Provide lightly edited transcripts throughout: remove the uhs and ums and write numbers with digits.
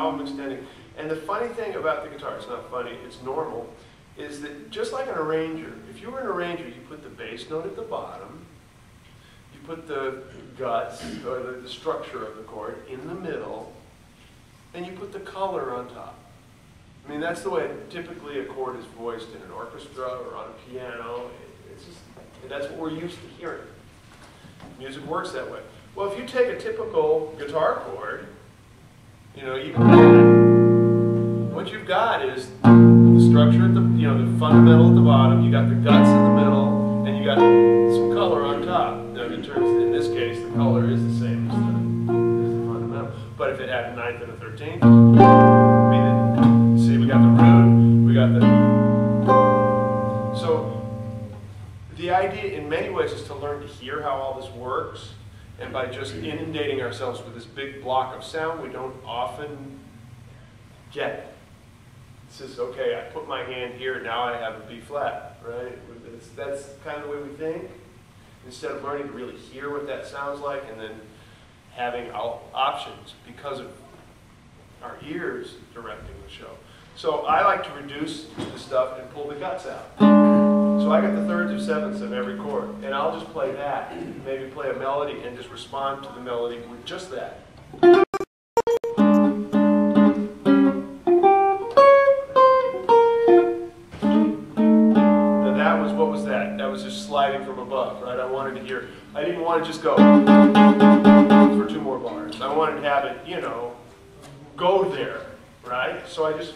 how I'm extending. And the funny thing about the guitar, it's not funny, it's normal, is that just like an arranger, if you were an arranger, you put the bass note at the bottom, you put the guts, or the structure of the chord, in the middle, and you put the color on top. I mean, that's the way typically a chord is voiced in an orchestra or on a piano. It's just, that's what we're used to hearing. Music works that way. Well, if you take a typical guitar chord, you know, even that, what you've got is the structure at the, you know, the fundamental at the bottom, you got the guts in the middle, and you got some color on top. Now, in this case, the color is the same as the fundamental. But if it had a 9th and a 13th, I mean, see, we got the root, we got the... So, the idea in many ways is to learn to hear how all this works, and by just inundating ourselves with this big block of sound, we don't often get it. It says, okay, I put my hand here, now I have a B flat, right? That's kind of the way we think. Instead of learning to really hear what that sounds like and then having options because of our ears directing the show. So I like to reduce the stuff and pull the guts out. So I got the thirds or sevenths of every chord, and I'll just play that, maybe play a melody and just respond to the melody with just that. Now that was, what was that? That was just sliding from above, right? I wanted to hear, I didn't want to just go for 2 more bars. I wanted to have it, you know, go there, right? So I just...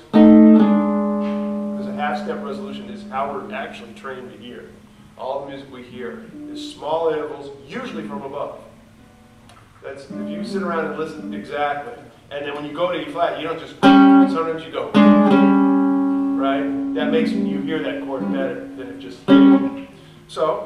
half-step resolution is how we're actually trained to hear. All the music we hear is small intervals, usually from above. That's, if you sit around and listen exactly, and then when you go to E flat, you don't just, sometimes you go, right? That makes you hear that chord better than if just, so,